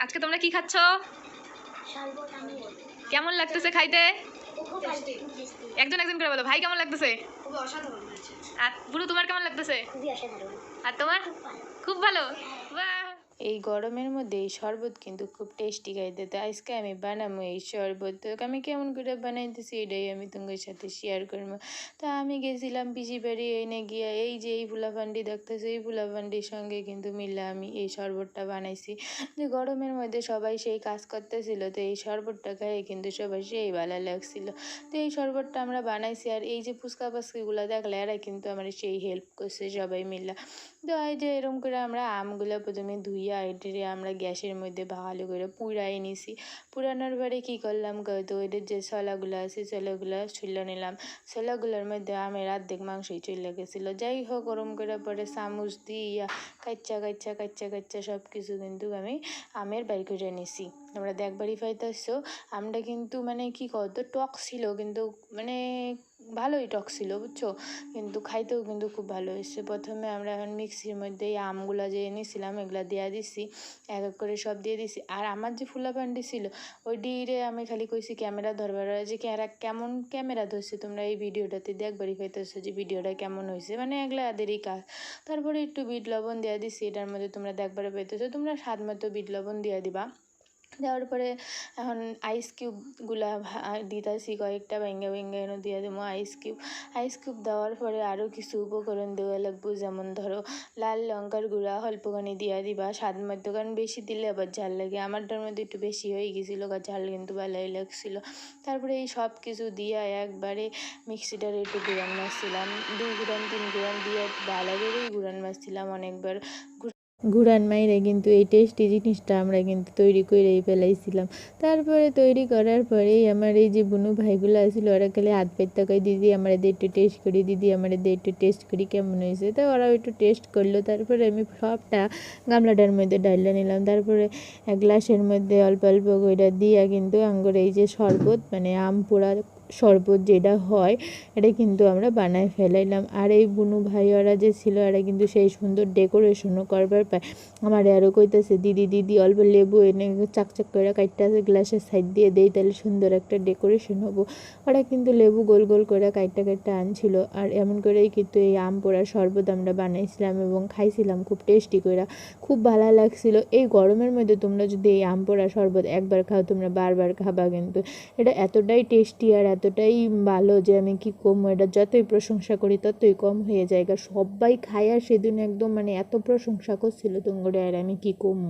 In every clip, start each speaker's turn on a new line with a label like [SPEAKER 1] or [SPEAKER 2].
[SPEAKER 1] আজকে তোমরা কি খাচ্ছ? কেমন লাগতেছে খাইতে? একজন একজন করে বলো। ভাই কেমন লাগতেছে? আর বুড়ো তোমার কেমন লাগতেছে? আর তোমার? খুব ভালো। বাহ! এই গরমের মধ্যে এই শরবত কিন্তু খুব টেস্টি খাইতে। তো আজকে আমি বানাবো এই শরবত। তো আমি কেমন করে বানাইতেছি এটাই আমি তোমাদের সাথে শেয়ার করবো। তা আমি গেছিলাম পিসি বাড়ি, এনে গিয়া এই যে এই ফুলাফান্ডি দেখতেছে, এই ফুলাফান্ডির সঙ্গে কিন্তু মিলে আমি এই শরবতটা বানাইছি। যে গরমের মধ্যে সবাই সেই কাজ করতেছিল, তো এই শরবতটা খাইয়ে কিন্তু সবাই সেই ভালো লাগছিল। তো এই শরবতটা আমরা বানাইছি। আর এই যে ফুচকা পাচকিগুলো দেখলে এরা কিন্তু আমার সেই হেল্প করছে সবাই মিলে। তো এই যে এরকম করে আমরা আমগুলো প্রথমে ধুইয়া এটিরে আমরা গ্যাসের মধ্যে ভালো করে পুড়াই নিছি। পুরানোর পরে কী করলাম তো এদের যে ছোলাগুলো আছে ছোলাগুলো ছুলে নিলাম। ছোলাগুলোর মধ্যে আমের অর্ধেক মাংসই চলে গেছিলো। যাই হোক ওরম করে পরে চামচ দিয়া কাচ্চা সব কিছু কিন্তু আমি আমের বাই করে নিছি। তোমরা দেখবারই পাইতেছো আমটা কিন্তু মানে কি কত টক ছিল, কিন্তু মানে ভালোই টক ছিল বুঝছো, কিন্তু খাইতেও কিন্তু খুব ভালো হয়েছে। প্রথমে আমরা এখন মিক্সির মধ্যে এই আমগুলো যে এনেছিলাম এগুলো দিয়ে দিছি, এক এক করে সব দিয়ে দিছি। আর আমার যে ফুলাফান্ডি ছিল ওই ডিরে আমি খালি কইছি ক্যামেরা ধরবার, যে কেমন ক্যামেরা ধরছে তোমরা এই ভিডিওটাতে দেখবারই পাইতেছো যে ভিডিওটা কেমন হয়েছে, মানে এগুলো এদেরই কাজ। তারপরে একটু বিট লবণ দিয়ে দিছি, এটার মধ্যে তোমরা দেখবারে পাইতেছো, তোমরা স্বাদ মতো বিট লবণ দিয়ে দিবা। দেওয়ার পরে এখন আইস কিউবগুলা দিতেছি কয়েকটা ভেঙে এনে দিয়ে দেবো আইস কিউব দেওয়ার পরে আরও কিছু উপকরণ দেওয়া লাগবো, যেমন ধরো লাল লঙ্কার গুঁড়া অল্পখানি দিয়ে দিবা স্বাদ মতো, কারণ বেশি দিলে আবার ঝাল লাগে। আমারটার মধ্যে একটু বেশি হয়ে গেছিলো, ঝাল কিন্তু ভালোই লাগছিলো। তারপরে এই সব কিছু দিয়ে একবারে মিক্সিটার একটু গুঁড়ান মারছিলাম, 2 গুঁড়ান 3 গুঁড়ান দিয়ে ভালো করেই গুঁড়ান মারছিলাম অনেকবার। ঘুরান মাইরে কিন্তু এই টেস্টি জিনিসটা আমরা কিন্তু তৈরি করেই ফেলাইছিলাম। তারপরে তৈরি করার পরেই আমার এই যে বুনু ভাইগুলো আসছিল ওরা খালি হাত পেতে কই দিদি আমার এদের একটু টেস্ট করি, দিদি আমার এদের একটু টেস্ট করি কেমন হয়েছে। তো ওরাও একটু টেস্ট করলো। তারপরে আমি সবটা গামলাটার মধ্যে ডাইলে নিলাম। তারপরে এক গ্লাসের মধ্যে অল্প অল্প করে দিয়া কিন্তু আঙ্গুর এই যে শরবত মানে আম পোড়া শরবত যেটা হয় এটা কিন্তু আমরা বানায় ফেলাইলাম। আর এই বুনু ভাই ওরা যে ছিল এরা কিন্তু সেই সুন্দর ডেকোরেশনও করবার পায়। আমার আরও কইতেছে দিদি অল্প লেবু এনে চাকচাক করে কাটতে গ্লাসের সাইড দিয়ে দেই, তাহলে সুন্দর একটা ডেকোরেশন হবো। ওরা কিন্তু লেবু গোল গোল করে কাটটা আনছিল। আর এমন করেই কিন্তু এই আম পোড়ার শরবত আমরা বানাইছিলাম এবং খাইছিলাম খুব টেস্টি করে, খুব ভালো লাগছিল। এই গরমের মধ্যে তোমরা যদি এই আম পোড়া শরবত একবার খাও তোমরা বারবার খাবা, কিন্তু এটা এতটাই টেস্টি আর এতটাই ভালো যে আমি কি কম, এটা যতই প্রশংসা করি ততই কম হয়ে যায়। সবাই খায় আর সেদিন একদম মানে এত প্রশংসা করছিল তুঙ্গরে, আর আমি কি কম।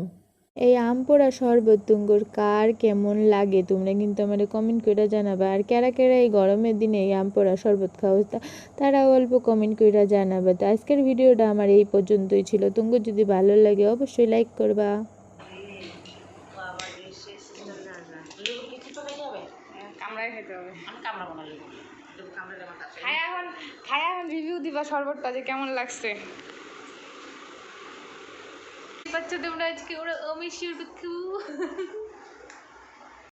[SPEAKER 1] এই আম পোড়া শরবত তুঙ্গুর কার কেমন লাগে তোমরা কিন্তু আমার কমেন্ট করে জানাবা। আর কারা এই গরমের দিনে এই আম পোড়া শরবত খাওয়া তারা অল্প কমেন্ট করে জানাবা। তো আজকের ভিডিওটা আমার এই পর্যন্তই ছিল। তুঙ্গুর যদি ভালো লাগে অবশ্যই লাইক করবা। খায়া এখন রিভিউ দিবা শরবতটা যে কেমন লাগছে। বাচ্চা তোমরা আজকে ওরা